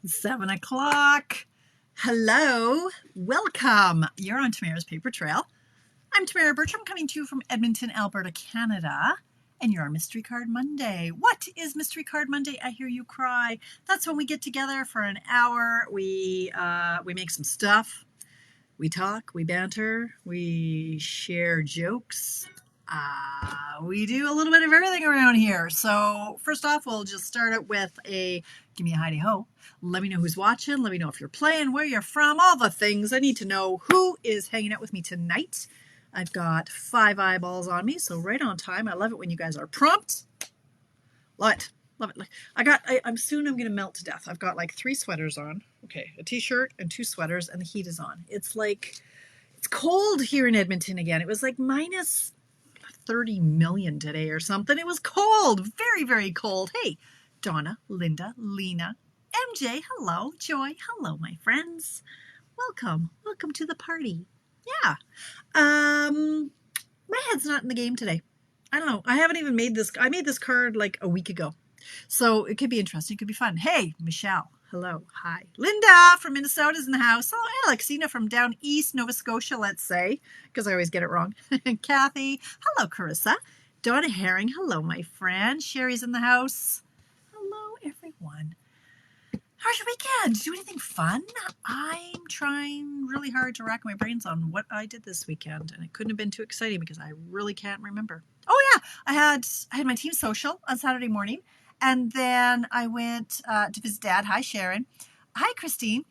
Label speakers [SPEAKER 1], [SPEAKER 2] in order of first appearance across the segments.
[SPEAKER 1] 7 o'clock. Hello, welcome. You're on Tamara's Paper Trail. I'm Tamara Bertram, coming to you from Edmonton, Alberta, Canada. And you're on Mystery Card Monday. What is Mystery Card Monday? I hear you cry. That's when we get together for an hour. We make some stuff. We talk, we banter, we share jokes. We do a little bit of everything around here. So first off, we'll just start it with a give me a hidey-ho. Let me know who's watching. Let me know if you're playing, where you're from, all the things. I need to know who is hanging out with me tonight. I've got 5 eyeballs on me, so right on time. I love it when you guys are prompt. Love it. Love it. I'm going to melt to death. I've got like 3 sweaters on. Okay, a t-shirt and 2 sweaters, and the heat is on. It's cold here in Edmonton again. It was like minus 30 million today or something. It was cold, very, very cold. Hey, Donna, Linda, Lena, MJ, hello. Joy, hello, my friends. Welcome to the party. Yeah. My head's not in the game today. I don't know. I haven't even made this. I made this card like a week ago. So it could be interesting. It could be fun. Hey, Michelle. Hello. Hi. Linda from Minnesota is in the house. Hello, Alexina from down east Nova Scotia, let's say, because I always get it wrong. Kathy. Hello, Carissa. Donna Herring. Hello, my friend. Sherry's in the house. Hello, everyone. How's your weekend? Did you do anything fun? I'm trying really hard to rack my brains on what I did this weekend, and it couldn't have been too exciting because I really can't remember. Oh yeah, I had my team social on Saturday morning, and then I went to visit Dad. Hi, Sharon. Hi, Christine.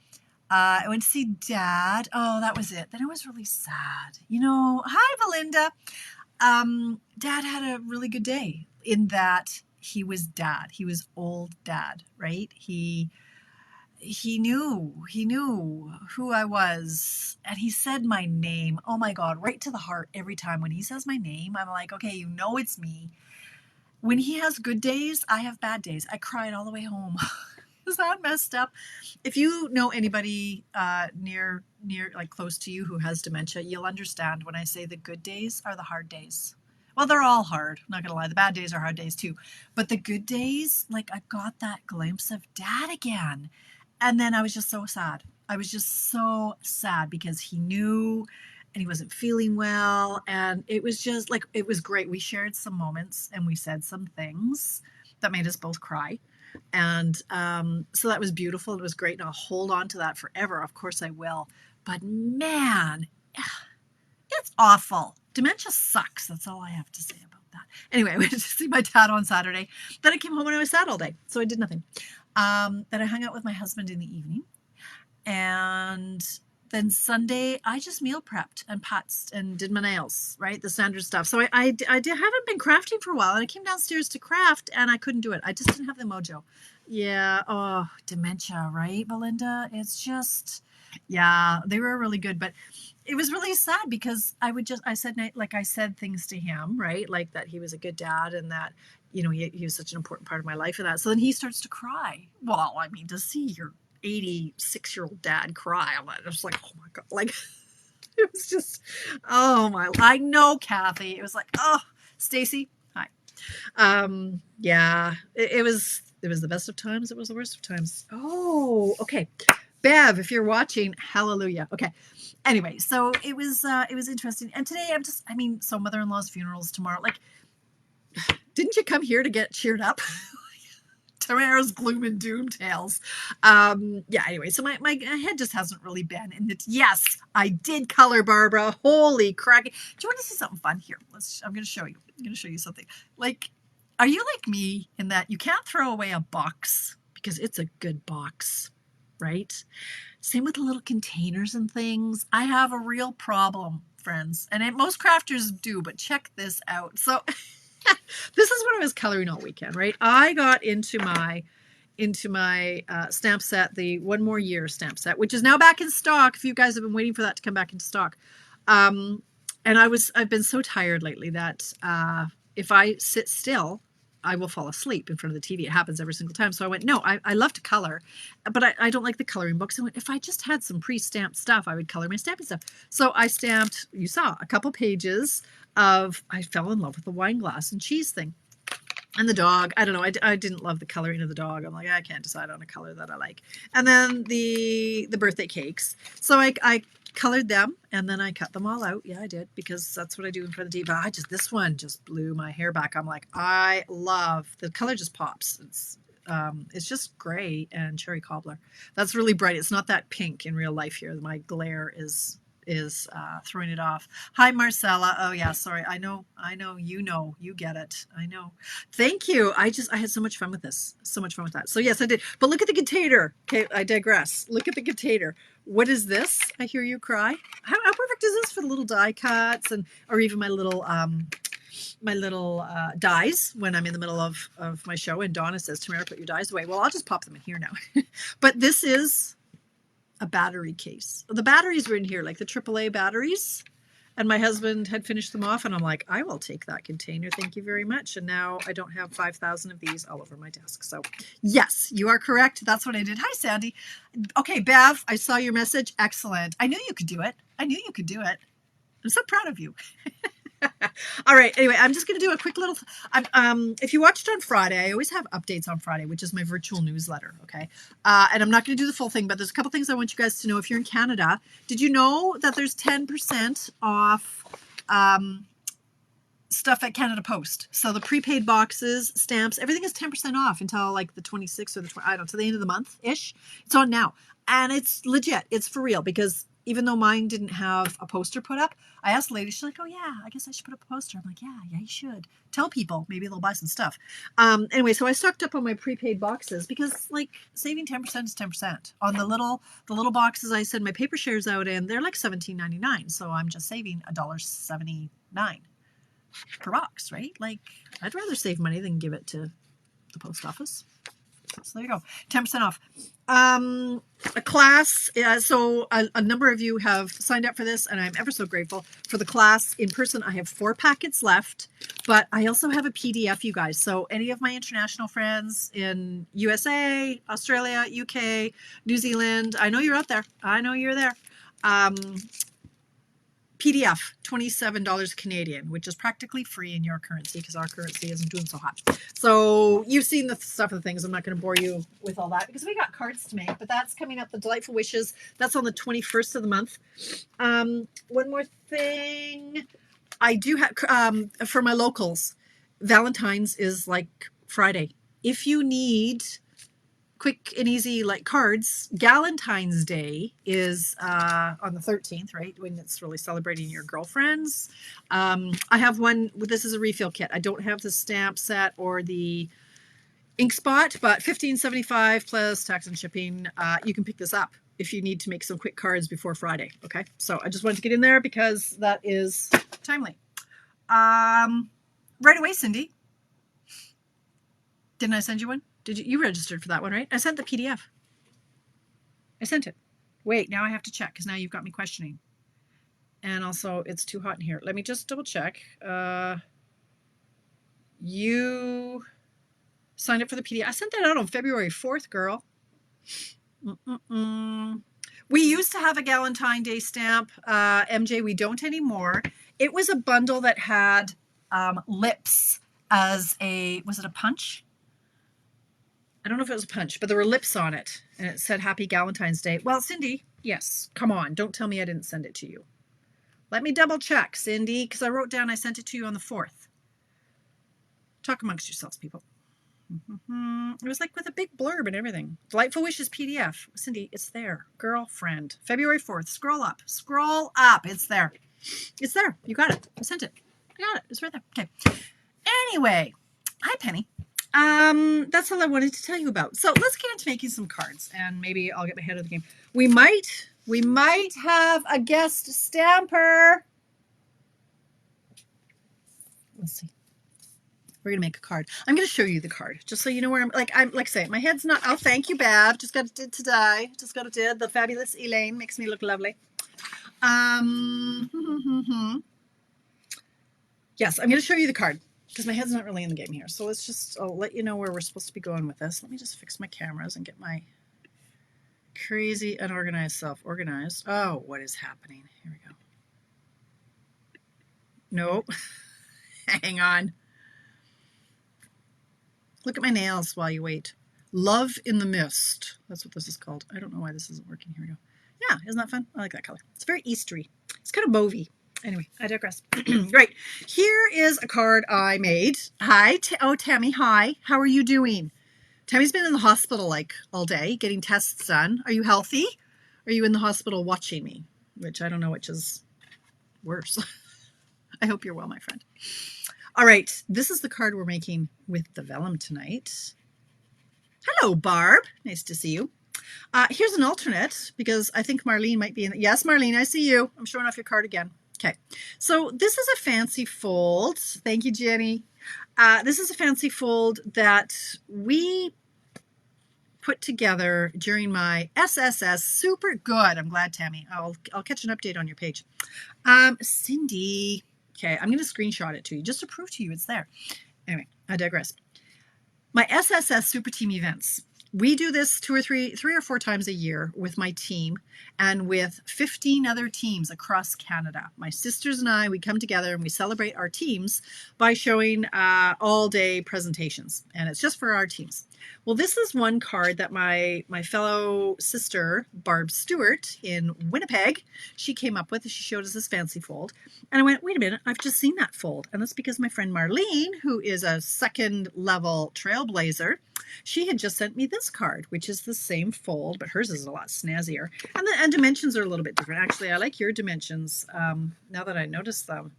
[SPEAKER 1] I went to see Dad. Oh, that was it. Then it was really sad. Hi, Belinda. Dad had a really good day in that he was Dad. He was old Dad, right? He knew who I was, and he said my name. Oh my God, right to the heart every time. When he says my name, I'm like, okay, it's me. When he has good days, I have bad days. I cried all the way home. Is that messed up? If you know anybody near, like close to you who has dementia, you'll understand when I say the good days are the hard days. Well, they're all hard. I'm not going to lie. The bad days are hard days too. But the good days, like I got that glimpse of Dad again. And then I was just so sad. I was just so sad because he knew and he wasn't feeling well. And it was just like, it was great. We shared some moments and we said some things that made us both cry. And so that was beautiful. It was great. And I'll hold on to that forever. Of course I will. But man, it's awful. Dementia sucks. That's all I have to say about that. Anyway, I went to see my dad on Saturday. Then I came home and I was sad all day. So I did nothing. Then I hung out with my husband in the evening. And then Sunday, I just meal prepped and putzed and did my nails, right? The standard stuff. So I haven't been crafting for a while. And I came downstairs to craft and I couldn't do it. I just didn't have the mojo. Yeah. Oh, dementia, right, Belinda? It's just, yeah, they were really good. But it was really sad because I said things to him, right? Like that he was a good dad and that, he was such an important part of my life and that. So then he starts to cry. Well, I mean, to see your 86-year-old dad cry, I'm just like, oh my God. Like, it was just, oh my, I know, Kathy. It was like, oh, Stacy, hi. Yeah, it was the best of times. It was the worst of times. Oh, okay. Bev, if you're watching, hallelujah. Okay. Anyway, so it was interesting. And today so mother-in-law's funeral's tomorrow. Like, didn't you come here to get cheered up? Tamara's gloom and doom tales. Yeah, anyway, so my head just hasn't really been in it. Yes, I did color, Barbara. Holy crack. Do you want to see something fun here? I'm going to show you. I'm going to show you something. Like, are you like me in that you can't throw away a box because it's a good box, right? Same with the little containers and things. I have a real problem, friends, and most crafters do, but check this out. So this is what I was coloring all weekend, right? I got into my stamp set, the One More Year stamp set, which is now back in stock. If you guys have been waiting for that to come back into stock. And I've been so tired lately that if I sit still, I will fall asleep in front of the TV. It happens every single time. So I went, no, I love to color, but I don't like the coloring books. I went, if I just had some pre-stamped stuff, I would color my stamping stuff. So I stamped, you saw, a couple pages of, I fell in love with the wine glass and cheese thing. And the dog, I don't know, I didn't love the coloring of the dog. I'm like, I can't decide on a color that I like. And then the birthday cakes. So I colored them and then I cut them all out. Yeah, I did, because that's what I do in front of the TV. But this one just blew my hair back. I'm like, I love, the color just pops. It's just gray and cherry cobbler. That's really bright. It's not that pink in real life here. My glare is throwing it off. Hi, Marcella. Oh yeah, sorry. I know, you get it. I know. Thank you. I had so much fun with this. So much fun with that. So yes, I did. But look at the container. Okay, I digress. Look at the container. What is this? I hear you cry. How perfect is this for the little die cuts or even my little dies when I'm in the middle of my show and Donna says, Tamara, put your dies away. Well, I'll just pop them in here now. But this is a battery case. The batteries were in here, like the AAA batteries. And my husband had finished them off and I'm like, I will take that container. Thank you very much. And now I don't have 5,000 of these all over my desk. So yes, you are correct. That's what I did. Hi, Sandy. Okay, Bev, I saw your message. Excellent. I knew you could do it. I'm so proud of you. All right. Anyway, I'm just going to do a quick little, if you watched on Friday, I always have updates on Friday, which is my virtual newsletter. Okay. And I'm not going to do the full thing, but there's a couple things I want you guys to know. If you're in Canada, did you know that there's 10% off, stuff at Canada Post? So the prepaid boxes, stamps, everything is 10% off until like the 26th or the 20, I don't know, to the end of the month ish. It's on now. And it's legit. It's for real, because even though mine didn't have a poster put up, I asked the lady, she's like, oh yeah, I guess I should put up a poster. I'm like, yeah, you should. Tell people, maybe they'll buy some stuff. Anyway, so I stocked up on my prepaid boxes because like saving 10% is 10%. On the little boxes I send my paper shares out in, they're like $17.99. So I'm just saving $1.79 per box, right? Like I'd rather save money than give it to the post office. So there you go, 10% off. A class, so a number of you have signed up for this, and I'm ever so grateful for the class in person. I have 4 packets left, but I also have a PDF, you guys. So any of my international friends in USA, Australia, UK, New Zealand, I know you're out there. I know you're there. PDF, $27 Canadian, which is practically free in your currency because our currency isn't doing so hot. So you've seen the stuff and things. I'm not going to bore you with all that because we got cards to make, but that's coming up. The Delightful Wishes, that's on the 21st of the month. One more thing. I do have, for my locals, Valentine's is like Friday. If you need quick and easy like cards, Galentine's Day is on the 13th, right? When it's really celebrating your girlfriends. I have one, this is a refill kit. I don't have the stamp set or the ink spot, but $15.75 plus tax and shipping. You can pick this up if you need to make some quick cards before Friday. Okay, so I just wanted to get in there because that is timely. Right away, Cindy. Didn't I send you one? Did you registered for that one, right? I sent the PDF. I sent it. Wait, now I have to check because now you've got me questioning. And also, it's too hot in here. Let me just double check. You signed up for the PDF. I sent that out on February 4th, girl. We used to have a Galentine Day stamp. MJ, we don't anymore. It was a bundle that had lips as was it a punch? I don't know if it was a punch, but there were lips on it, and it said Happy Galentine's Day. Well, Cindy, yes, come on. Don't tell me I didn't send it to you. Let me double check, Cindy, because I wrote down I sent it to you on the 4th. Talk amongst yourselves, people. It was like with a big blurb and everything. Delightful Wishes PDF. Cindy, it's there. Girlfriend. February 4th. Scroll up. Scroll up. It's there. It's there. You got it. I sent it. I got it. It's right there. Okay. Anyway. Hi, Penny. That's all I wanted to tell you about. So let's get into making some cards, and maybe I'll get my head of the game. We might have a guest stamper. Let's see. We're gonna make a card. I'm gonna show you the card, just so you know where I'm like saying my head's not. Oh, thank you, Bev. Just got it did today. Just got it did. The fabulous Elaine makes me look lovely. Yes, I'm gonna show you the card, because my head's not really in the game here. So I'll let you know where we're supposed to be going with this. Let me just fix my cameras and get my crazy unorganized self organized. Oh, what is happening? Here we go. Nope. Hang on. Look at my nails while you wait. Love in the Mist. That's what this is called. I don't know why this isn't working. Here we go. Yeah, isn't that fun? I like that color. It's very Eastery. It's kind of mauvey. Anyway, I digress. Right. Here is a card I made. Hi. Tammy. Hi. How are you doing? Tammy's been in the hospital like all day getting tests done. Are you healthy? Are you in the hospital watching me? Which I don't know which is worse. I hope you're well, my friend. All right. This is the card we're making with the vellum tonight. Hello, Barb. Nice to see you. Here's an alternate because I think Marlene might be in it. Yes, Marlene, I see you. I'm showing off your card again. Okay, so this is a fancy fold. Thank you, Jenny. This is a fancy fold that we put together during my SSS. Super good. I'm glad, Tammy. I'll catch an update on your page. Cindy. Okay, I'm going to screenshot it to you just to prove to you it's there. Anyway, I digress. My SSS Super Team events. We do this three or four times a year with my team and with 15 other teams across Canada. My sisters and I, we come together and we celebrate our teams by showing all-day presentations, and it's just for our teams. Well, this is one card that my fellow sister, Barb Stewart in Winnipeg, she came up with. She showed us this fancy fold. And I went, wait a minute, I've just seen that fold. And that's because my friend Marlene, who is a second-level trailblazer, she had just sent me this card, which is the same fold, but hers is a lot snazzier. And dimensions are a little bit different. Actually, I like your dimensions now that I noticed them.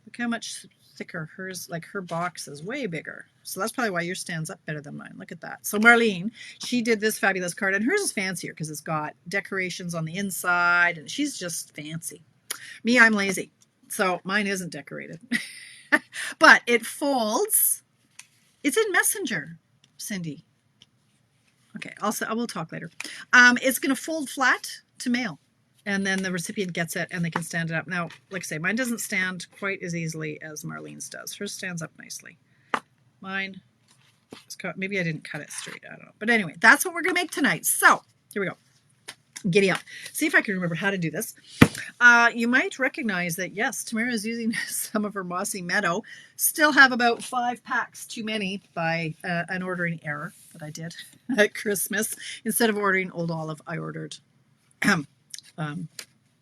[SPEAKER 1] Look how much thicker hers, like her box is way bigger. So that's probably why yours stands up better than mine. Look at that. So Marlene, she did this fabulous card, and hers is fancier because it's got decorations on the inside, and she's just fancy. Me, I'm lazy, so mine isn't decorated. But it folds. It's in Messenger, Cindy. Okay, I will talk later. It's going to fold flat to mail, and then the recipient gets it, and they can stand it up. Now, like I say, mine doesn't stand quite as easily as Marlene's does. Hers stands up nicely. Mine, maybe I didn't cut it straight. I don't know. But anyway, that's what we're going to make tonight. So here we go. Giddy up. See if I can remember how to do this. You might recognize that, yes, Tamara is using some of her Mossy Meadow. Still have about 5 packs too many by an ordering error that I did at Christmas. Instead of ordering Old Olive, I ordered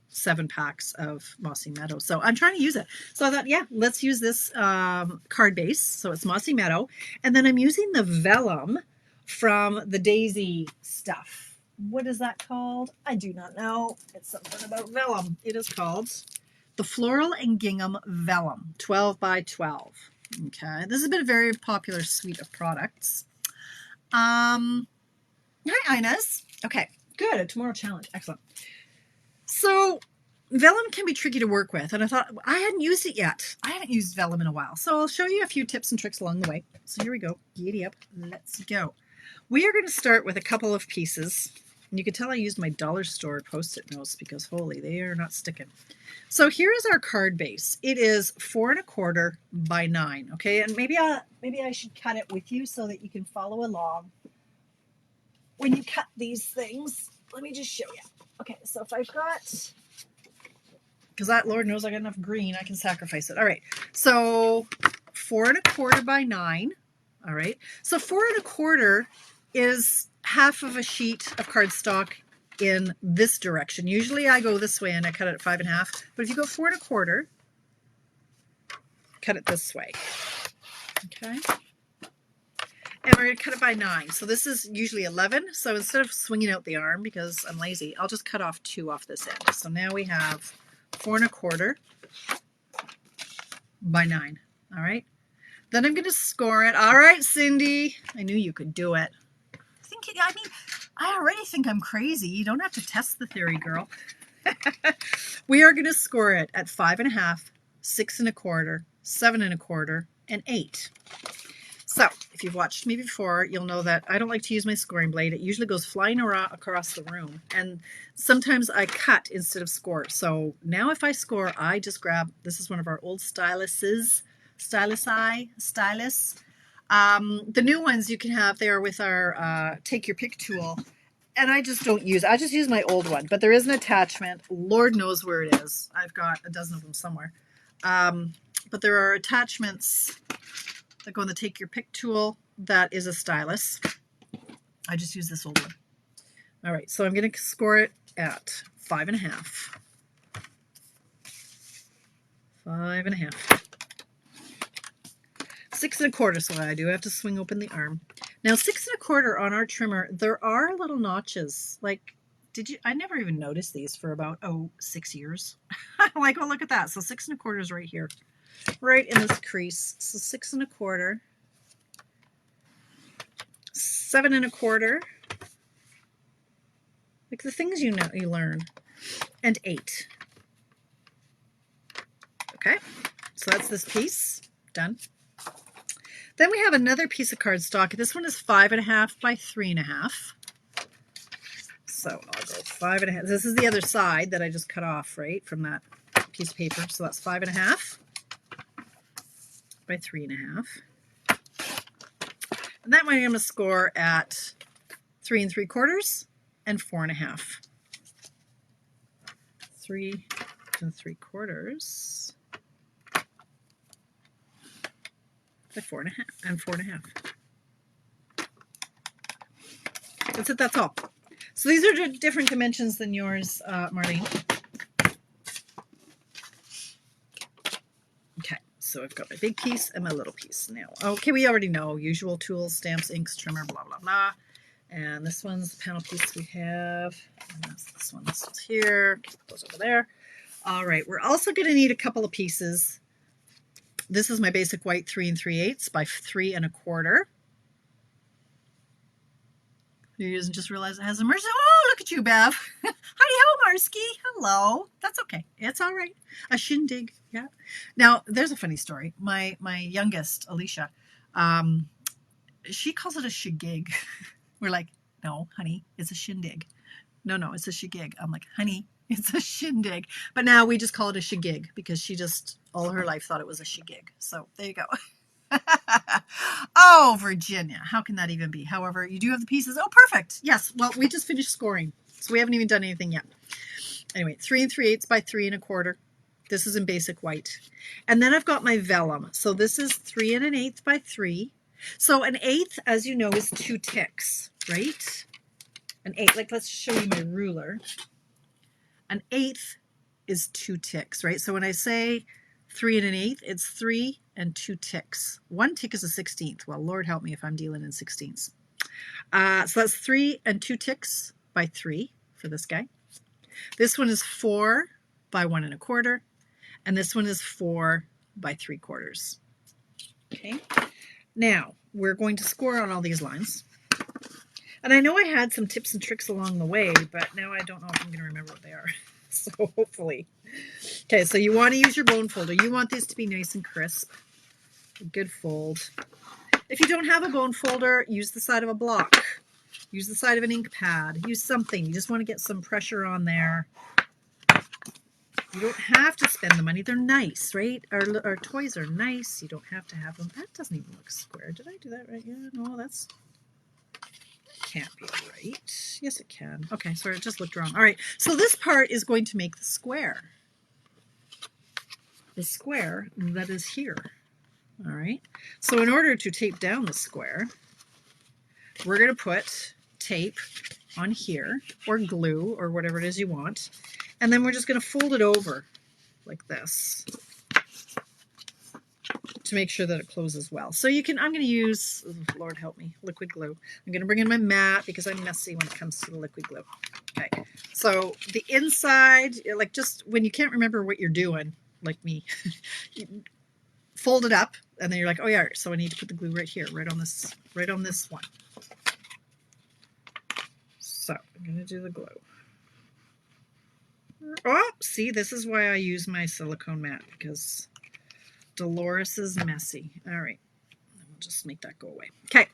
[SPEAKER 1] 7 packs of Mossy Meadow. So I'm trying to use it. So I thought, yeah, let's use this card base. So it's Mossy Meadow. And then I'm using the vellum from the Daisy stuff. What is that called? I do not know. It's something about vellum. It is called the Floral and Gingham Vellum, 12 by 12. Okay, this has been a very popular suite of products. Hi, Inez. Okay, good. A tomorrow challenge. Excellent. So vellum can be tricky to work with, and I thought I hadn't used it yet. I haven't used vellum in a while, so I'll show you a few tips and tricks along the way. So here we go. Giddy up. Let's go. We are going to start with a couple of pieces. And you can tell I used my dollar store Post-it notes because holy, they are not sticking. So here is our card base. It is 4 1/4 by 9. Okay, and maybe I should cut it with you so that you can follow along when you cut these things. Let me just show you. Okay, so if I've got, because that Lord knows I got enough green, I can sacrifice it. All right, so 4 1/4 by 9. All right, so 4 1/4 is half of a sheet of cardstock in this direction. Usually I go this way and I cut it at 5 1/2. But if you go 4 1/4, cut it this way. Okay. And we're going to cut it by 9. So this is usually 11. So instead of swinging out the arm because I'm lazy, I'll just cut off 2 off this end. So now we have 4 1/4 by 9. All right. Then I'm going to score it. All right, Cindy. I knew you could do it. I already think I'm crazy. You don't have to test the theory, girl. We are going to score it at 5 1/2, 6 1/4, 7 1/4, and 8. So if you've watched me before, you'll know that I don't like to use my scoring blade. It usually goes flying around across the room. And sometimes I cut instead of score. So now if I score, I just grab, this is one of our old styluses, stylus. The new ones you can have there with our take your pick tool. And I just don't use, I just use my old one. But there is an attachment. Lord knows where it is. I've got a dozen of them somewhere. But there are attachments that go in the Take Your Pick tool. That is a stylus. I just use this old one. All right, so I'm going to score it at 5.5. 5.5. 6 1/4. So I do have to swing open the arm. Now 6 1/4 on our trimmer, there are little notches. Like, I never even noticed these for about 6 years. I'm like, oh, look at that. So 6 1/4 is right here, right in this crease. So 6 1/4, 7 1/4, like the things you learn, and 8. Okay, so that's this piece done. Then we have another piece of cardstock. This one is 5.5 by 3.5. So I'll go 5.5. This is the other side that I just cut off, right, from that piece of paper. So that's 5.5 by 3.5. And that one I'm going to score at 3 3/4 and 4.5. 3 3/4 by 4.5 and 4.5. That's it. That's all. So these are different dimensions than yours, Marlene. Okay, so I've got my big piece and my little piece now. Okay, we already know usual tools, stamps, inks, trimmer, blah blah blah. And this one's the panel piece we have. And that's this one. This one's here. Keep those over there. All right, we're also going to need a couple of pieces. This is my basic white 3 3/8 by 3 1/4. You just realize it has a mercy. Oh, look at you, Bev. Hi-ho, Marsky. Hello. That's okay. It's all right. A shindig. Yeah. Now, there's a funny story. My youngest, Alicia, she calls it a shigig. We're like, no, honey, it's a shindig. No, it's a shigig. I'm like, honey, it's a shindig. But now we just call it a shigig because she just all her life thought it was a shigig. So there you go. Oh, Virginia, how can that even be? However, you do have the pieces. Oh, perfect. Yes. Well, we just finished scoring, so we haven't even done anything yet. Anyway, 3 3/8 by 3 1/4. This is in basic white. And then I've got my vellum. So this is 3 1/8 by 3. So an 1/8, as you know, is 2 ticks, right? An 8, like let's show you my ruler. An 1/8 is 2 ticks, right? So when I say 3 1/8, it's 3 and 2 ticks. 1 tick is a 16th. Well, Lord help me if I'm dealing in 16ths. So that's 3 and 2 ticks by 3 for this guy. This one is 4 by 1 1/4, and this one is 4 by 3/4. Okay. Now we're going to score on all these lines. And I know I had some tips and tricks along the way, but now I don't know if I'm going to remember what they are. So hopefully. Okay, so you want to use your bone folder. You want these to be nice and crisp. A good fold. If you don't have a bone folder, use the side of a block. Use the side of an ink pad. Use something. You just want to get some pressure on there. You don't have to spend the money. They're nice, right? Our toys are nice. You don't have to have them. That doesn't even look square. Did I do that right? Yeah, no, that's... can't be right. Yes, it can. Okay, sorry, it just looked wrong. All right, so this part is going to make the square. The square that is here. All right, so in order to tape down the square, we're going to put tape on here, or glue, or whatever it is you want, and then we're just going to fold it over like this to make sure that it closes well. So you can, I'm going to use, Lord help me, liquid glue. I'm going to bring in my mat because I'm messy when it comes to the liquid glue. Okay, so the inside, like just when you can't remember what you're doing, like me, you fold it up and then you're like, oh yeah, so I need to put the glue right here, right on this one. So I'm going to do the glue. Oh, see, this is why I use my silicone mat, because Dolores is messy. All right, we'll just make that go away. Okay,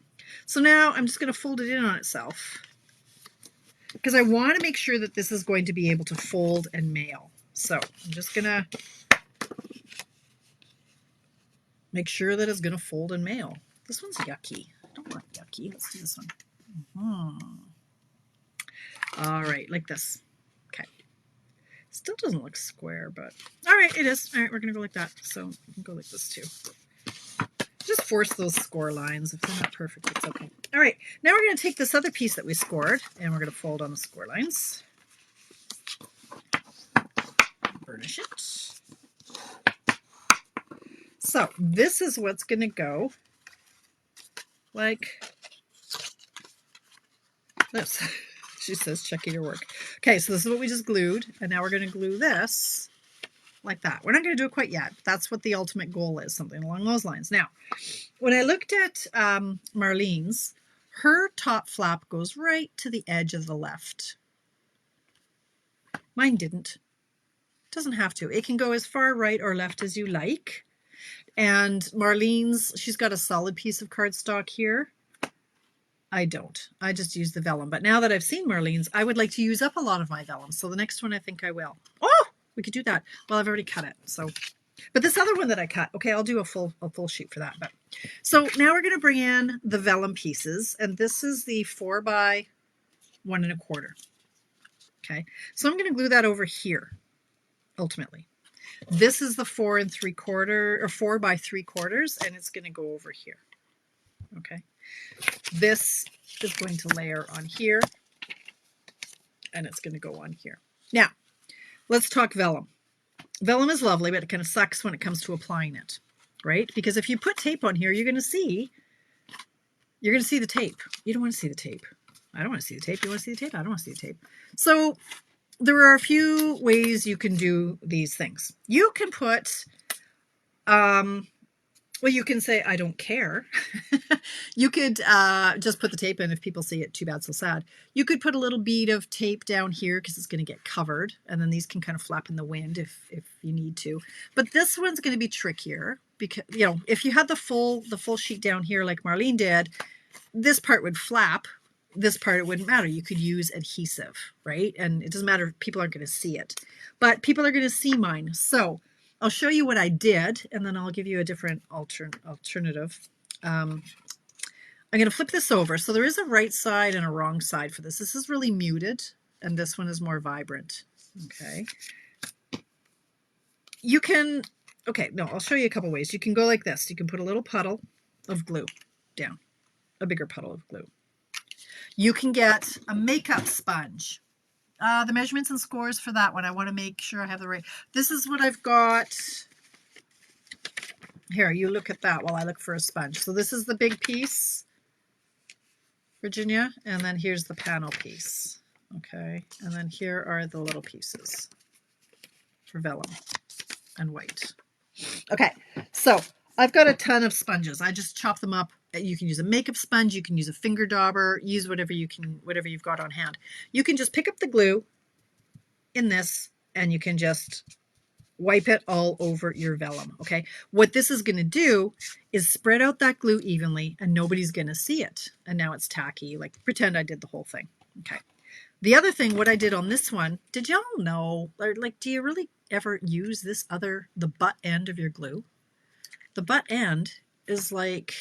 [SPEAKER 1] so now I'm just going to fold it in on itself because I want to make sure that this is going to be able to fold and mail. So I'm just going to make sure that it's going to fold and mail. This one's yucky. I don't want yucky. Let's do this one. All right, like this. Okay. Still doesn't look square, but all right, it is. All right, we're going to go like that. So we can go like this too. Just force those score lines. If they're not perfect, it's okay. All right, now we're going to take this other piece that we scored and we're going to fold on the score lines. Burnish it. So this is what's going to go like this. She says, checking your work. Okay, so this is what we just glued, and now we're going to glue this like that. We're not going to do it quite yet. That's what the ultimate goal is, something along those lines. Now, when I looked at Marlene's, her top flap goes right to the edge of the left. Mine didn't. It doesn't have to. It can go as far right or left as you like. And Marlene's, she's got a solid piece of cardstock here. I don't. I just use the vellum. But now that I've seen Marlene's, I would like to use up a lot of my vellum. So the next one I think I will. Oh, we could do that. Well, I've already cut it. So, but this other one that I cut, okay, I'll do a full sheet for that. But so now we're going to bring in the vellum pieces, and this is the 4 by 1 1/4. Okay, so I'm going to glue that over here. Ultimately, this is the 4 3/4 or 4 by 3/4, and it's going to go over here. Okay. This is going to layer on here, and it's going to go on here. Now, let's talk vellum. Vellum is lovely, but it kind of sucks when it comes to applying it, right? Because if you put tape on here, you're going to see the tape. You don't want to see the tape. I don't want to see the tape. You want to see the tape? I don't want to see the tape. So there are a few ways you can do these things. You can put well, you can say, I don't care. You could just put the tape in. If people see it, too bad, so sad. You could put a little bead of tape down here because it's going to get covered. And then these can kind of flap in the wind if you need to. But this one's going to be trickier because, you know, if you had the full sheet down here like Marlene did, this part would flap. This part, it wouldn't matter. You could use adhesive, right? And it doesn't matter if people aren't going to see it. But people are going to see mine. So I'll show you what I did, and then I'll give you a different alternative. I'm going to flip this over. So there is a right side and a wrong side for this. This is really muted, and this one is more vibrant. Okay. You can, okay, no, I'll show you a couple ways. You can go like this. You can put a little puddle of glue down, a bigger puddle of glue. You can get a makeup sponge. The measurements and scores for that one, I want to make sure I have the right. This is what I've got. Here, you look at that while I look for a sponge. So this is the big piece, Virginia, and then here's the panel piece. Okay, and then here are the little pieces for vellum and white. Okay, so I've got a ton of sponges. I just chop them up. You can use a makeup sponge, you can use a finger dauber, use whatever you've got on hand. You can just pick up the glue in this and you can just wipe it all over your vellum. Okay, what this is going to do is spread out that glue evenly and nobody's going to see it. And now it's tacky, like pretend I did the whole thing. Okay. The other thing, what I did on this one, did y'all know, or like, do you really ever use the butt end of your glue? The butt end is like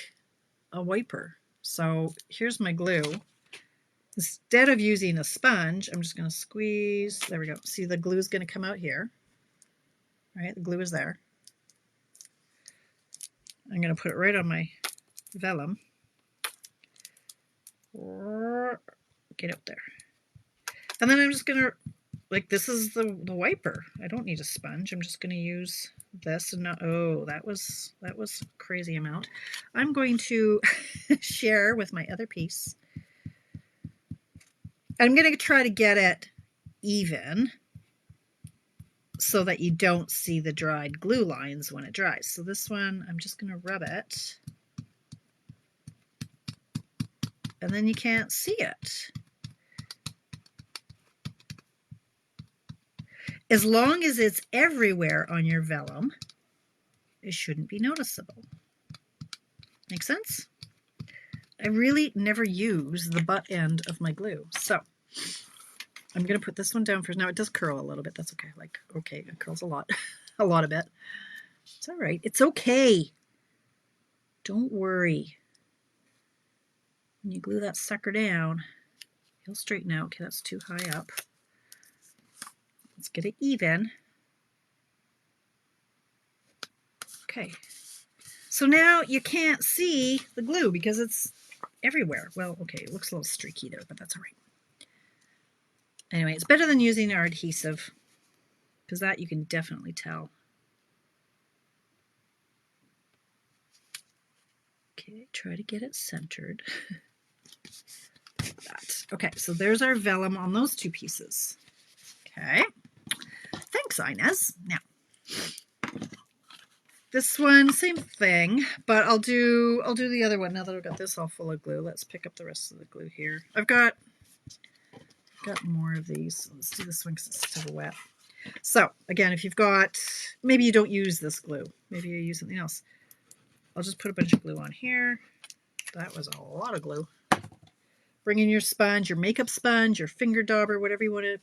[SPEAKER 1] a wiper. So here's my glue. Instead of using a sponge, I'm just going to squeeze. There we go. See, the glue is going to come out here. Right? The glue is there. I'm going to put it right on my vellum. Get out there. And then I'm just going to, like, this is the wiper. I don't need a sponge. I'm just going to use this and not, oh, that was a crazy amount. I'm going to share with my other piece. I'm going to try to get it even so that you don't see the dried glue lines when it dries. So this one, I'm just going to rub it. And then you can't see it. As long as it's everywhere on your vellum, it shouldn't be noticeable. Make sense? I really never use the butt end of my glue. So I'm going to put this one down first. Now it does curl a little bit. That's okay. Like, okay, it curls a lot. A lot of it. It's all right. It's okay. Don't worry. When you glue that sucker down, it'll straighten out. Okay, that's too high up. Let's get it even. Okay. So now you can't see the glue because it's everywhere. Well, okay, it looks a little streaky there, but that's all right. Anyway, it's better than using our adhesive because that you can definitely tell. Okay, try to get it centered. Like that. Okay, so there's our vellum on those two pieces. Okay, thanks, Inez. Now, this one, same thing, but I'll do the other one now that I've got this all full of glue. Let's pick up the rest of the glue here. I've got more of these. Let's do this one because it's still wet. So again, if you've got, maybe you don't use this glue, maybe you use something else. I'll just put a bunch of glue on here. That was a lot of glue. Bring in your sponge, your makeup sponge, your finger dauber, whatever you want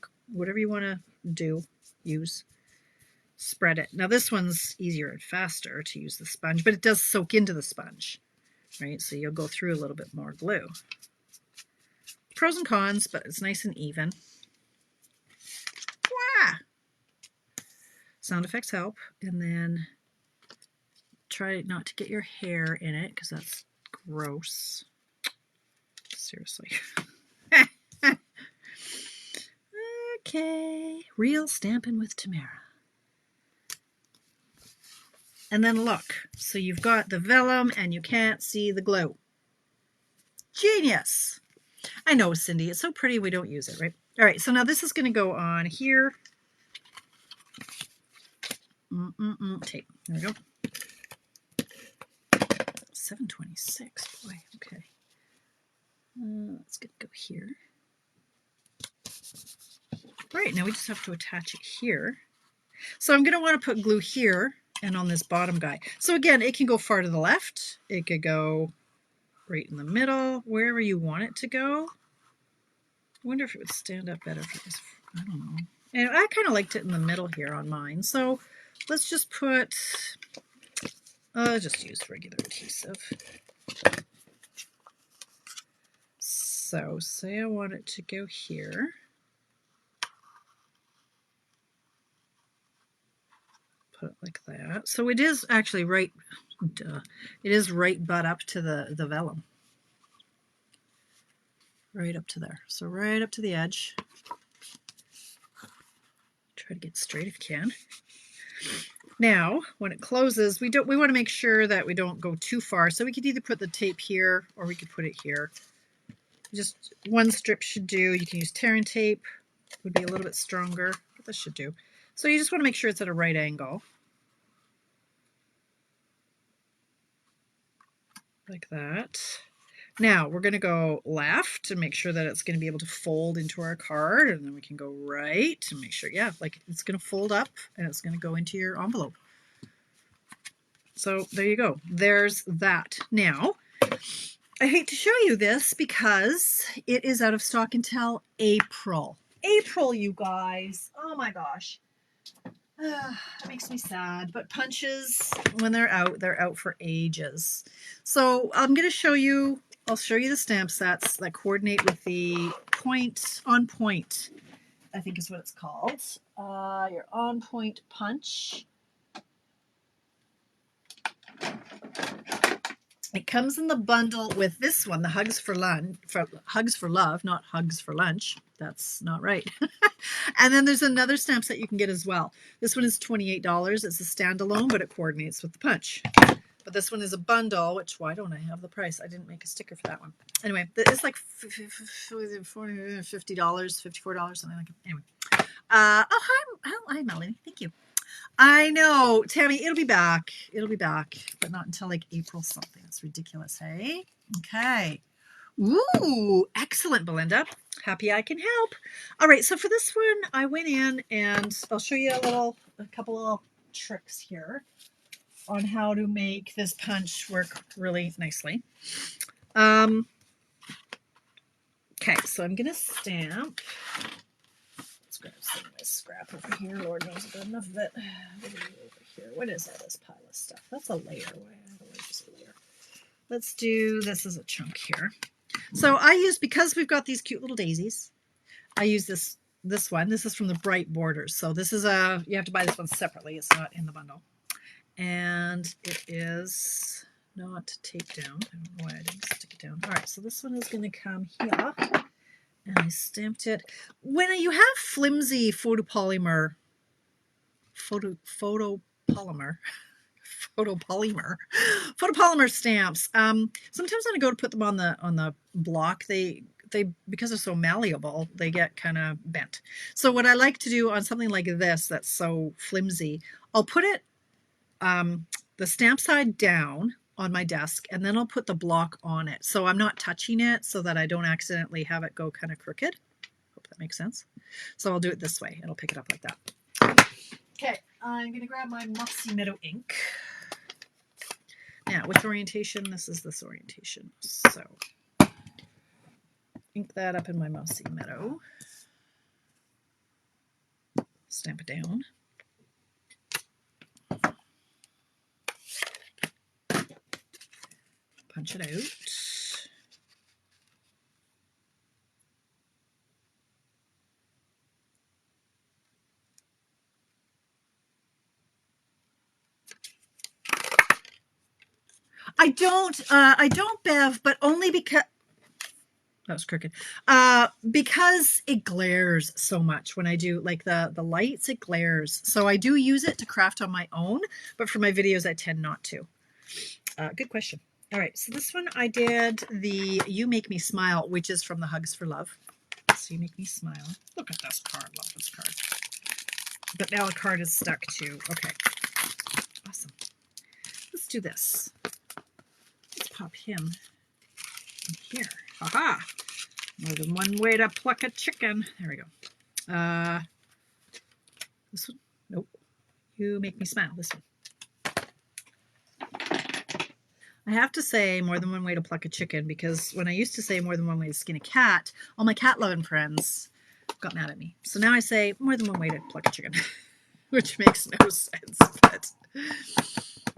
[SPEAKER 1] to do, use. Spread it. Now this one's easier and faster to use the sponge, but it does soak into the sponge, right? So you'll go through a little bit more glue. Pros and cons, but it's nice and even. Wah! Sound effects help. And then try not to get your hair in it because that's gross. Seriously. Okay. Real Stampin' with Tamara. And then look. So you've got the vellum and you can't see the glue. Genius. I know, Cindy. It's so pretty we don't use it, right? All right. So now this is going to go on here. Tape. There we go. 726. Boy, okay. Let's get go here. Right, now we just have to attach it here. So I'm going to want to put glue here and on this bottom guy. So again, it can go far to the left. It could go right in the middle, wherever you want it to go. I wonder if it would stand up better if it was, I don't know. And I kind of liked it in the middle here on mine. So let's just put, just use regular adhesive. So say I want it to go here. Put it like that. So it is actually right, it is right butt up to the vellum. Right up to there. So right up to the edge. Try to get straight if you can. Now, when it closes, we want to make sure that we don't go too far. So we could either put the tape here or we could put it here. Just one strip should do. You can use tearing tape. Would be a little bit stronger, but this should do. So you just want to make sure it's at a right angle. Like that. Now we're going to go left to make sure that it's going to be able to fold into our card, and then we can go right to make sure, yeah, like it's going to fold up and it's going to go into your envelope. So there you go. There's that. Now, I hate to show you this because it is out of stock until April. April, you guys. Oh my gosh. It makes me sad, but punches, when they're out for ages. So I'm going to show you, I'll show you the stamp sets that coordinate with the point, on point, I think is what it's called. Your on point punch. It comes in the bundle with this one, the Hugs for Love, not Hugs for Lunch. That's not right. And then there's another stamp set you can get as well. This one is $28. It's a standalone, but it coordinates with the punch. But this one is a bundle, which, why don't I have the price? I didn't make a sticker for that one. Anyway, it's like $50, $54, something like that. Anyway. Hi, Melanie. Thank you. I know, Tammy, it'll be back. It'll be back, but not until like April something. It's ridiculous, hey? Okay. Ooh, excellent, Belinda. Happy I can help. All right, so for this one, I went in and I'll show you a couple of little tricks here on how to make this punch work really nicely. Okay, so I'm going to stamp. Let's grab some of my scrap over here. Lord knows I've got enough of it. Over here. What is all this pile of stuff? That's a layer. Why otherwise just a layer? Let's do this as a chunk here. So I use, because we've got these cute little daisies, I use this one. This is from the Bright Borders. So this is you have to buy this one separately. It's not in the bundle. and it is not taped down. I don't know why I didn't stick it down. All right, so this one is going to come here, and I stamped it. When you have flimsy photopolymer stamps, sometimes when I go to put them on the block, they because they're so malleable, they get kind of bent. So what I like to do on something like this that's so flimsy, I'll put it the stamp side down on my desk, and then I'll put the block on it, so I'm not touching it, so that I don't accidentally have it go kind of crooked. Hope that makes sense. So I'll do it this way, and I'll pick it up like that. Okay, I'm going to grab my Mossy Meadow ink. Now, which orientation? This is this orientation. So, ink that up in my Mossy Meadow. Stamp it down. Punch it out. I don't, Bev, but only because that was crooked. Because it glares so much when I do like the lights, it glares. So I do use it to craft on my own, but for my videos, I tend not to. Good question. All right, so this one I did the You Make Me Smile, which is from the Hugs for Love. So You Make Me Smile. Look at this card. Love this card. But now the card is stuck too. Okay. Awesome. Let's do this. Let's pop him in here. Haha. More than one way to pluck a chicken. There we go. This one? Nope. You Make Me Smile. This one. I have to say more than one way to pluck a chicken, because when I used to say more than one way to skin a cat, all my cat loving friends got mad at me. So now I say more than one way to pluck a chicken, which makes no sense. But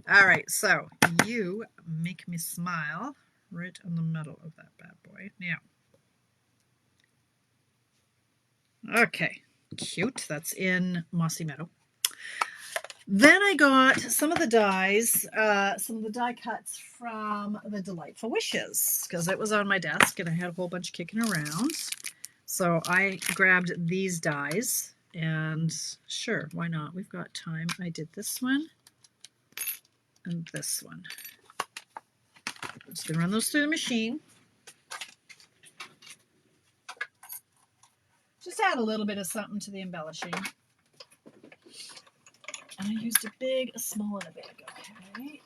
[SPEAKER 1] all right, so You Make Me Smile right in the middle of that bad boy. Now, okay, cute. That's in Mossy Meadow. Then I got some of the dies, some of the die cuts from the Delightful Wishes, because it was on my desk and I had a whole bunch kicking around. So I grabbed these dies, and sure, why not? We've got time. I did this one and this one. I'm just going to run those through the machine. Just add a little bit of something to the embellishing. And I used a big, a small, and a big. Okay.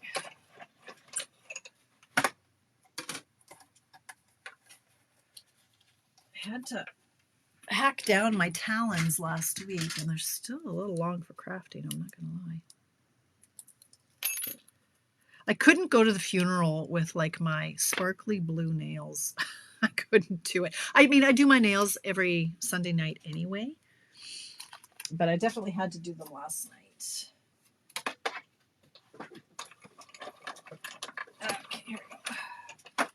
[SPEAKER 1] I had to hack down my talons last week, and they're still a little long for crafting, I'm not going to lie. I couldn't go to the funeral with like my sparkly blue nails. I couldn't do it. I mean, I do my nails every Sunday night anyway, but I definitely had to do them last night. Okay, here we go.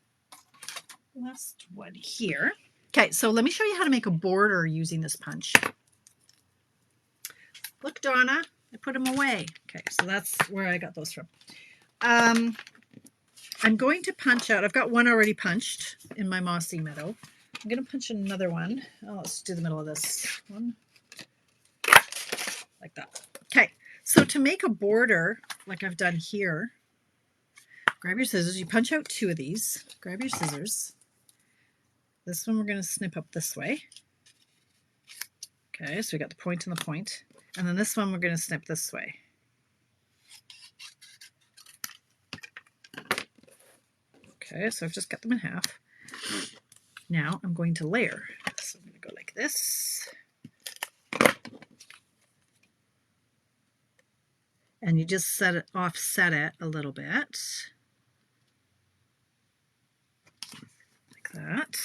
[SPEAKER 1] Last one here. Okay, so let me show you how to make a border using this punch. Look, Donna, I put them away. Okay, so that's where I got those from. I'm going to punch out. I've got one already punched in my Mossy Meadow. I'm going to punch another one. Oh, let's do the middle of this one. Like that. Okay, so to make a border, like I've done here, grab your scissors. You punch out two of these. Grab your scissors. This one we're going to snip up this way. Okay, so we got the point and the point. And then this one we're going to snip this way. Okay, so I've just cut them in half. Now I'm going to layer. So I'm going to go like this. And you just offset it a little bit. Like that.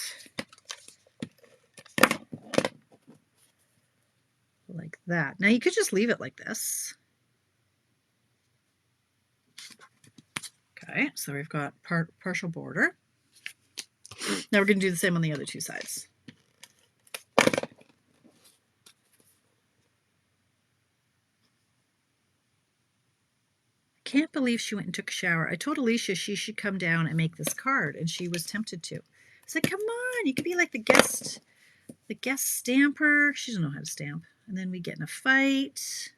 [SPEAKER 1] Like that. Now you could just leave it like this. Okay, so we've got partial border. Now we're going to do the same on the other two sides. believe she went and took a shower. I told Alicia she should come down and make this card, and she was tempted to. I said, come on, you could be like the guest stamper. She doesn't know how to stamp. And then we get in a fight.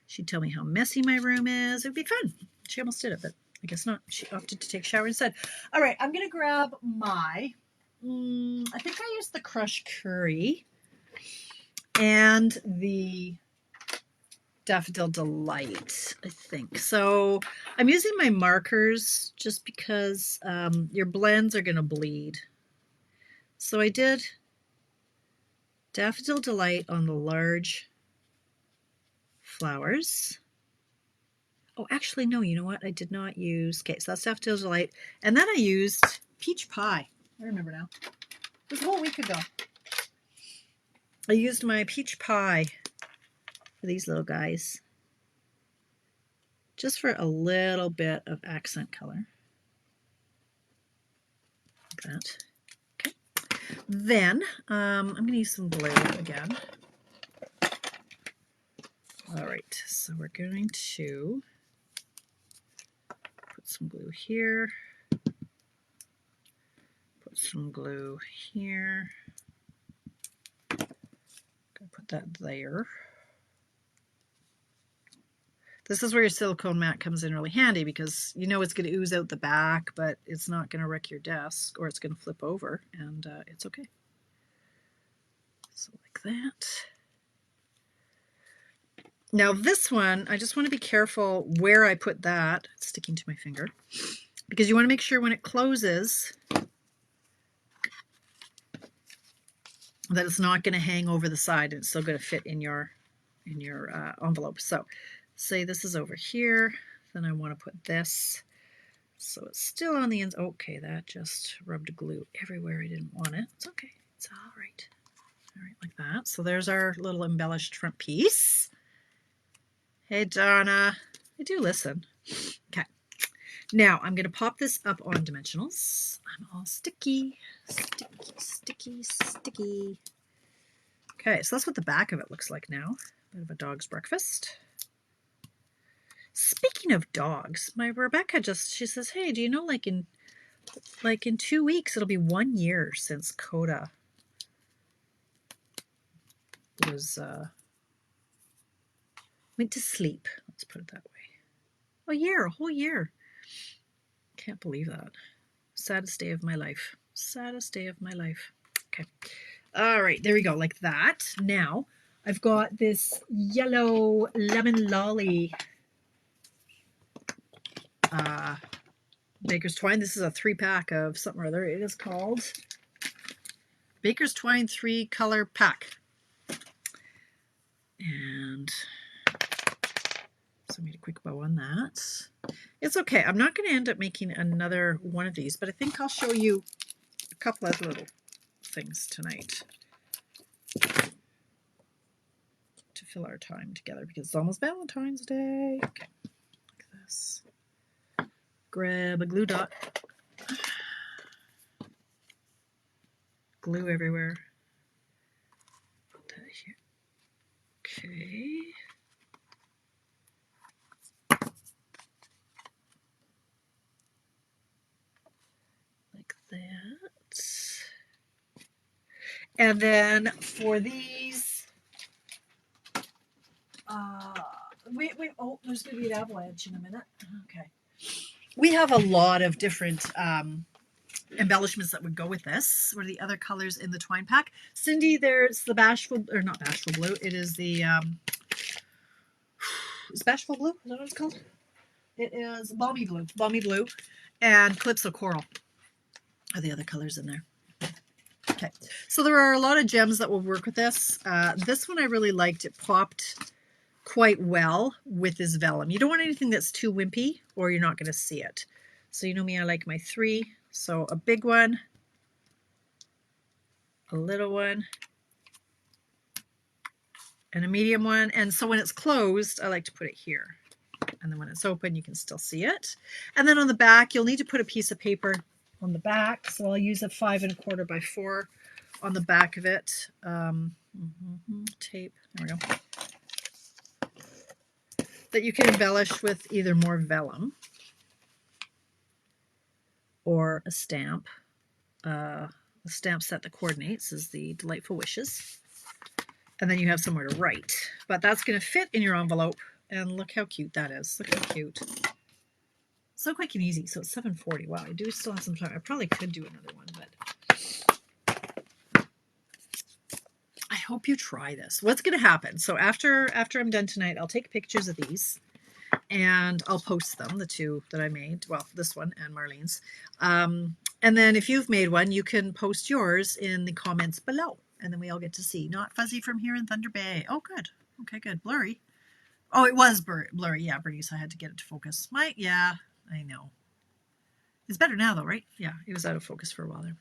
[SPEAKER 1] She'd tell me how messy my room is. It would be fun. She almost did it, but I guess not. She opted to take a shower instead. All right, I'm going to grab my, I think I used the crushed curry and the Daffodil Delight, I think. So I'm using my markers just because your blends are going to bleed. So I did Daffodil Delight on the large flowers. Oh, actually, no, you know what? I did not use, okay, so that's Daffodil Delight. And then I used Peach Pie. I remember now. It was a whole week ago. I used my Peach Pie for these little guys. Just for a little bit of accent color. Like that. Okay. Then I'm going to use some glue again. All right, so we're going to put some glue here. Put some glue here. Gonna put that there. This is where your silicone mat comes in really handy because you know it's going to ooze out the back, but it's not going to wreck your desk or it's going to flip over, and it's okay. So like that. Now this one, I just want to be careful where I put that. It's sticking to my finger. Because you want to make sure when it closes that it's not going to hang over the side and it's still going to fit in your envelope. So say this is over here, then I want to put this so it's still on the ends. Okay, that just rubbed glue everywhere I didn't want it. It's okay, it's all right. All right, like that. So there's our little embellished front piece. Hey Donna, I do listen. Okay, now I'm going to pop this up on dimensionals. I'm all sticky. Okay, so that's what the back of it looks like now. Bit of a dog's breakfast. Speaking of dogs, my Rebecca she says, hey, do you know like in 2 weeks it'll be 1 year since Coda was went to sleep. Let's put it that way. A whole year. Can't believe that. Saddest day of my life. Saddest day of my life. Okay. All right, there we go, like that. Now I've got this yellow lemon lolly Baker's Twine. This is a 3-pack of something or other. It is called Baker's Twine 3-color pack. And so I made a quick bow on that. It's okay. I'm not going to end up making another one of these, but I think I'll show you a couple of little things tonight to fill our time together because it's almost Valentine's Day. Okay, like this. Grab a glue dot. Glue everywhere. Put that here. Okay. Like that. And then for these, wait, oh, there's going to be an avalanche in a minute. Okay. We have a lot of different embellishments that would go with this. What are the other colors in the twine pack? Cindy, there's the Bashful, or not Bashful Blue. It is the, is Bashful Blue? Is that what it's called? It is Balmy Blue. Balmy Blue and Calypso Coral are the other colors in there. Okay, so there are a lot of gems that will work with this. This one I really liked. It popped quite well with this vellum. You don't want anything that's too wimpy or you're not going to see it. So you know me, I like my 3. So a big one, a little one, and a medium one. And so when it's closed, I like to put it here. And then when it's open, you can still see it. And then on the back, you'll need to put a piece of paper on the back. So I'll use a 5 1/4 by 4 on the back of it. Tape, there we go. That you can embellish with either more vellum. or a stamp. The stamp set that coordinates is the Delightful Wishes. And then you have somewhere to write. But that's going to fit in your envelope. And look how cute that is. Look how cute. So quick and easy. So it's 7:40. Wow, I do still have some time. I probably could do another one, but I hope you try this. What's going to happen? So after I'm done tonight, I'll take pictures of these and I'll post them, the two that I made. Well, this one and Marlene's. And then if you've made one, you can post yours in the comments below. And then we all get to see. Not fuzzy from here in Thunder Bay. Oh, good. Okay, good. Blurry. Oh, it was blurry. Yeah, Bernice, I had to get it to focus. Yeah, I know. It's better now, though, right? Yeah, it was out of focus for a while there.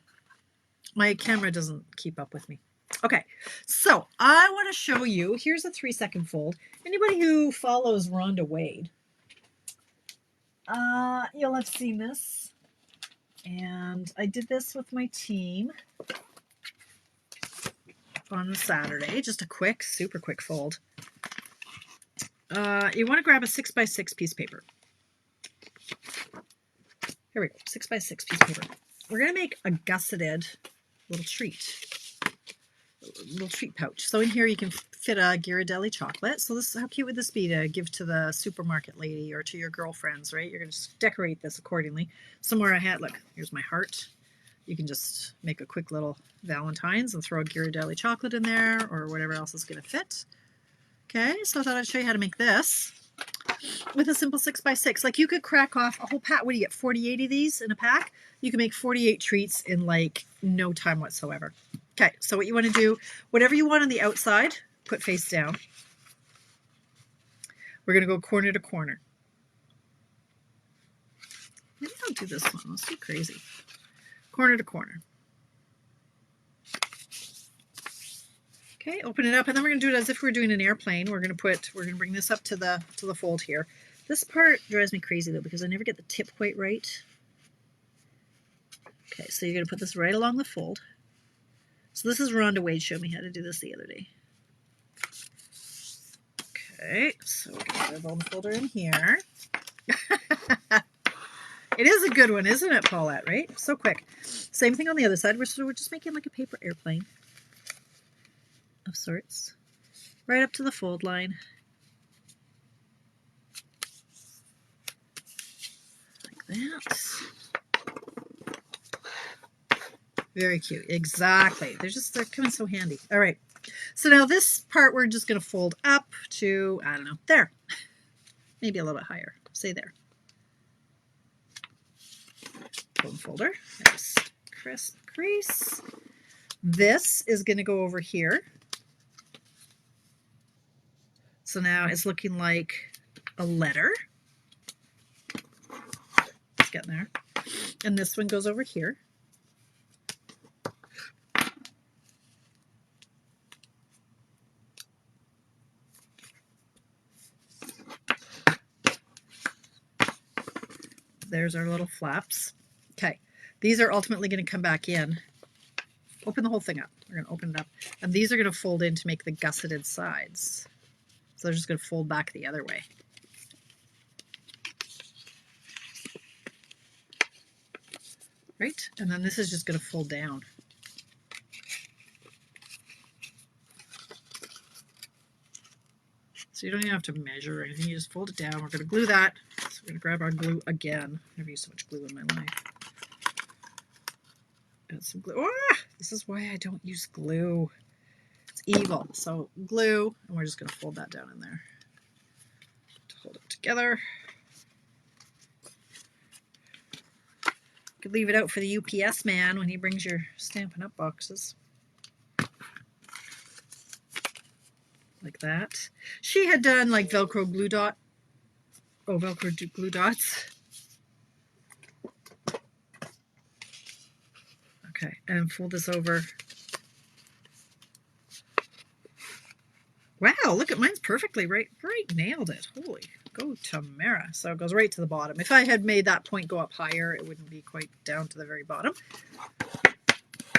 [SPEAKER 1] My camera doesn't keep up with me. Okay, so I want to show you. Here's a 3-second fold. Anybody who follows Rhonda Wade, you'll have seen this. And I did this with my team on Saturday. Just a quick, super quick fold. You want to grab a 6x6 piece of paper. Here we go, 6x6 piece of paper. We're going to make a gusseted little treat pouch. So in here you can fit a Ghirardelli chocolate. So this, how cute would this be to give to the supermarket lady or to your girlfriends, right? You're going to just decorate this accordingly. Somewhere I had, look, here's my heart. You can just make a quick little Valentine's and throw a Ghirardelli chocolate in there or whatever else is going to fit. Okay, so I thought I'd show you how to make this with a simple 6x6. Like you could crack off a whole pack. What do you get, 48 of these in a pack? You can make 48 treats in like no time whatsoever. Okay, so what you want to do, whatever you want on the outside, put face down. We're going to go corner to corner. Maybe I'll do this one. Let's do crazy. Corner to corner. Okay, open it up, and then we're going to do it as if we're doing an airplane. We're going to bring this up to the fold here. This part drives me crazy though because I never get the tip quite right. Okay, so you're going to put this right along the fold. So this is Rhonda Wade showed me how to do this the other day. Okay, so we're going to put a bone folder in here. It is a good one, isn't it, Paulette, right? So quick. Same thing on the other side. We're just making like a paper airplane of sorts. Right up to the fold line. Like that. Very cute. Exactly. They're coming so handy. All right. So now this part we're just going to fold up to, I don't know, there. Maybe a little bit higher. Say there. Bone folder. Nice crisp crease. This is going to go over here. So now it's looking like a letter. It's getting there. And this one goes over here. There's our little flaps. Okay, these are ultimately going to come back in. Open the whole thing up. We're going to open it up. And these are going to fold in to make the gusseted sides. So they're just going to fold back the other way. Right? And then this is just going to fold down. So you don't even have to measure or anything. You just fold it down. We're going to glue that. So we're going to grab our glue again. I've never used so much glue in my life. Add some glue. Ah! This is why I don't use glue. It's evil. So glue, and we're just going to fold that down in there to hold it together. You could leave it out for the UPS man when he brings your Stampin' Up! Boxes. Like that. She had done like Velcro glue dot. Oh, Velcro glue dots. Okay, and fold this over. Wow, look at mine's perfectly right nailed it. Holy, go Tamara. So it goes right to the bottom. If I had made that point go up higher, it wouldn't be quite down to the very bottom.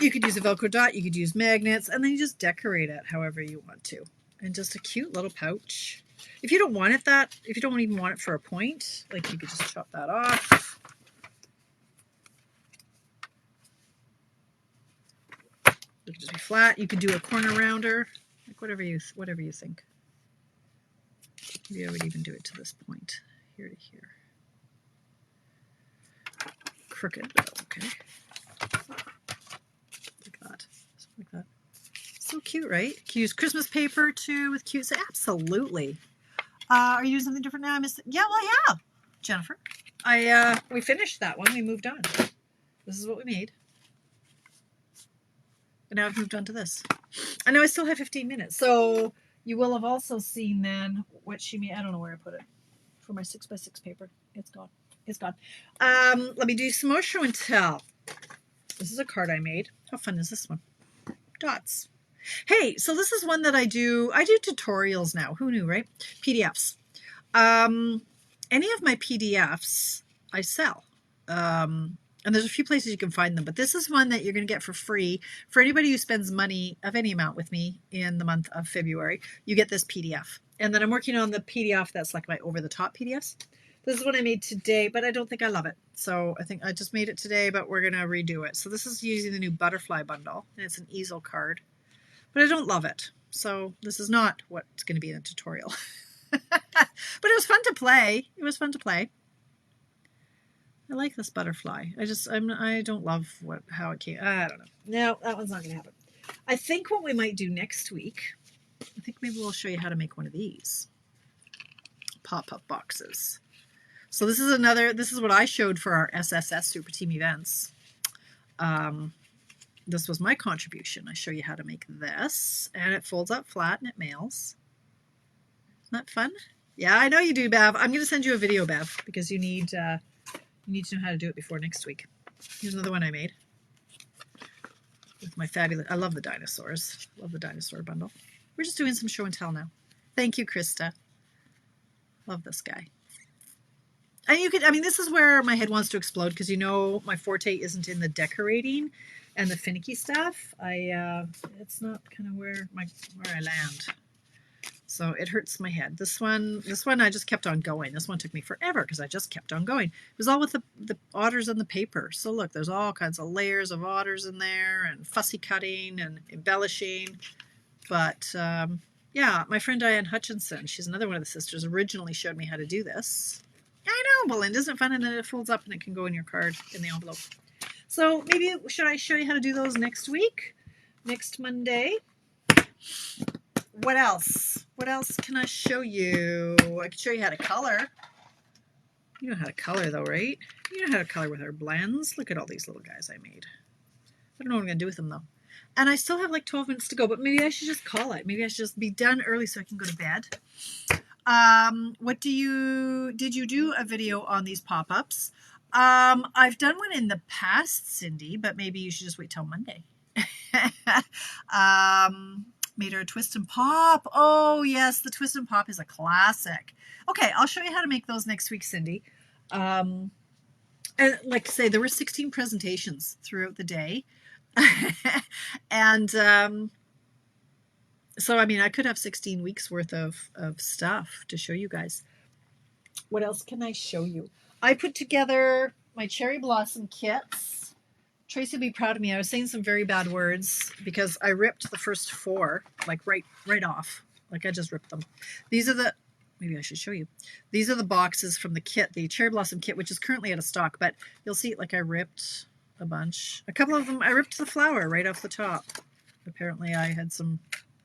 [SPEAKER 1] You could use a Velcro dot, you could use magnets, and then you just decorate it however you want to. And just a cute little pouch. If you don't want it if you don't even want it for a point, like you could just chop that off. could just be flat. You could do a corner rounder, like whatever you think. Maybe I would even do it to this point, here to here. Crooked, but that's okay. Like that, something like that. So cute, right? Can you use Christmas paper too with cute? Absolutely. Are you doing something different now? I missed it. Yeah, well, yeah, Jennifer. We finished that one. We moved on. This is what we made. And now I've moved on to this. I know I still have 15 minutes. So you will have also seen then what she made. I don't know where I put it. For my 6x6 paper. It's gone. It's gone. Let me do some more show and tell. This is a card I made. How fun is this one? Dots. Hey, so this is one that I do tutorials now. Who knew, right? PDFs. Any of my PDFs I sell. And there's a few places you can find them, but this is one that you're going to get for free for anybody who spends money of any amount with me in the month of February. You get this PDF. And then I'm working on the PDF that's like my over-the-top PDFs. This is what I made today, but I don't think I love it. So I think I just made it today, but we're going to redo it. So this is using the new butterfly bundle, and it's an easel card. But I don't love it. So this is not what's going to be in a tutorial. But it was fun to play. It was fun to play. I like this butterfly. I don't love how it came. I don't know. No, that one's not going to happen. I think what we might do next week, I think maybe we'll show you how to make one of these pop-up boxes. So this is what I showed for our SSS Super Team events. This was my contribution. I show you how to make this, and it folds up flat and it mails. Isn't that fun? Yeah, I know you do, Bev. I'm going to send you a video, Bev, because you need to know how to do it before next week. Here's another one I made with my fabulous. I love the dinosaurs. Love the dinosaur bundle. We're just doing some show and tell now. Thank you, Krista. Love this guy. And you could, I mean, this is where my head wants to explode because you know my forte isn't in the decorating and the finicky stuff. It's not kind of where I land. So it hurts my head. This one I just kept on going. This one took me forever because I just kept on going. It was all with the otters on the paper. So look, there's all kinds of layers of otters in there and fussy cutting and embellishing. But yeah, my friend Diane Hutchinson, she's another one of the sisters, originally showed me how to do this. I know, Belinda, isn't it fun? And then it folds up and it can go in your card in the envelope. So maybe, should I show you how to do those next week? Next Monday? What else? What else can I show you? I can show you how to color. You know how to color though, right? You know how to color with our blends. Look at all these little guys I made. I don't know what I'm going to do with them though. And I still have like 12 minutes to go, but maybe I should just call it. Maybe I should just be done early so I can go to bed. Did you do a video on these pop-ups? I've done one in the past, Cindy, but maybe you should just wait till Monday. Made her a twist and pop. Oh yes, the twist and pop is a classic. Okay, I'll show you how to make those next week, Cindy. And like I say, there were 16 presentations throughout the day. And so, I mean, I could have 16 weeks worth of stuff to show you guys. What else can I show you? I put together my cherry blossom kits. Tracy will be proud of me. I was saying some very bad words because I ripped the first 4, like right off. Like I just ripped them. These are the, maybe I should show you. These are the boxes from the kit, the cherry blossom kit, which is currently out of stock, but you'll see like I ripped a bunch. A couple of them, I ripped the flower right off the top. Apparently I had some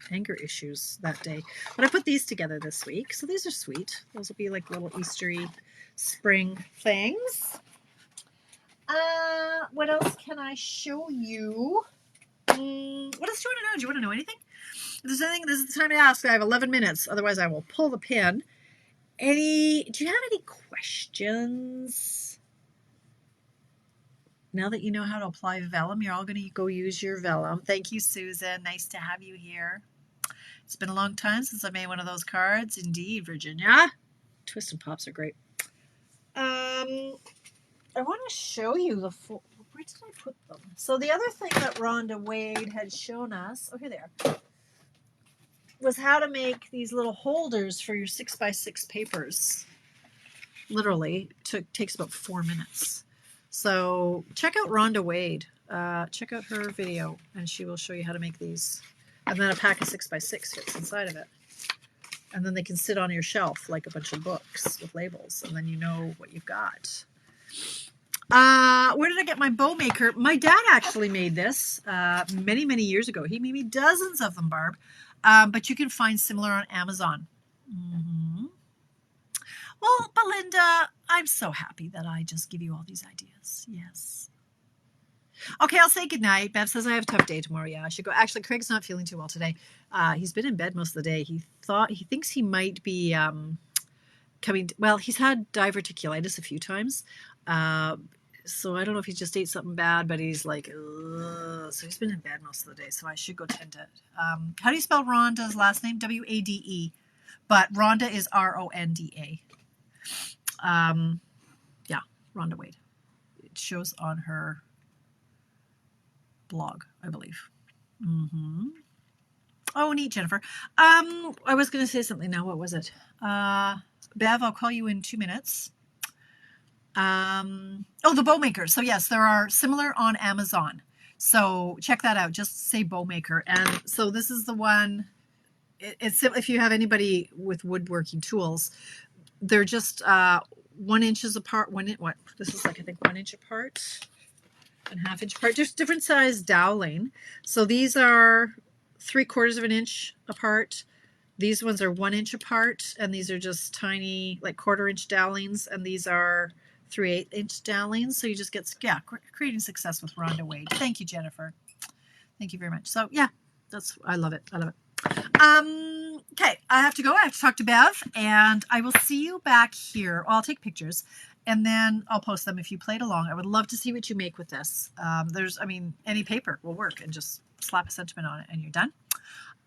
[SPEAKER 1] anger issues that day. But I put these together this week. So these are sweet. Those will be like little Eastery spring things. What else can I show you? What else do you want to know? Do you want to know anything? If there's anything, this is the time to ask. I have 11 minutes. Otherwise, I will pull the pin. Do you have any questions? Now that you know how to apply vellum, you're all going to go use your vellum. Thank you, Susan. Nice to have you here. It's been a long time since I made one of those cards. Indeed, Virginia. Twist and pops are great. I want to show you the full... Where did I put them? So the other thing that Rhonda Wade had shown us... Oh, here they are. Was how to make these little holders for your 6x6 papers. Literally. Takes about 4 minutes. So check out Rhonda Wade. check out her video, and she will show you how to make these. And then a pack of 6x6 fits inside of it. And then they can sit on your shelf like a bunch of books with labels, and then you know what you've got. Where did I get my bow maker? My dad actually made this many, many years ago. He made me dozens of them, Barb. But you can find similar on Amazon. Well, Belinda, I'm so happy that I just give you all these ideas. Yes. Okay, I'll say goodnight. Bev says I have a tough day tomorrow. Yeah, I should go. Actually, Craig's not feeling too well today. He's been in bed most of the day. He thinks he might be well, he's had diverticulitis a few times. So I don't know if he just ate something bad, but he's like, ugh. So he's been in bed most of the day. So I should go tend to it. How do you spell Rhonda's last name? W-A-D-E. But Rhonda is R-O-N-D-A. Yeah, Rhonda Wade. It shows on her blog, I believe. Oh, neat, Jennifer. I was going to say something now. What was it? Bev, I'll call you in 2 minutes. Oh, the bow maker. So yes, there are similar on Amazon. So check that out. Just say bow maker. And so this is the one. It's if you have anybody with woodworking tools, they're just 1 inch apart. What? This is like, I think, 1 inch apart and ½ inch apart. There's different size doweling. So these are 3/4 of an inch apart. These ones are 1 inch apart, and these are just tiny, like 1/4 inch dowelings, and these are 3/8 inch dowelings. So you just get, creating success with Rhonda Wade. Thank you, Jennifer. Thank you very much. So yeah, I love it. I love it. Okay, I have to go. I have to talk to Bev, and I will see you back here. Well, I'll take pictures, and then I'll post them if you played along. I would love to see what you make with this. Any paper will work, and just slap a sentiment on it, and you're done.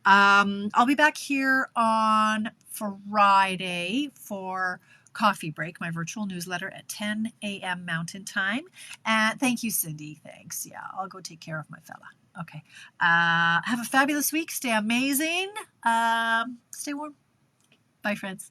[SPEAKER 1] I'll be back here on Friday for Coffee Break, my virtual newsletter at 10 a.m. Mountain Time. And thank you, Cindy. Thanks. Yeah, I'll go take care of my fella. Okay. Have a fabulous week. Stay amazing. Stay warm. Bye, friends.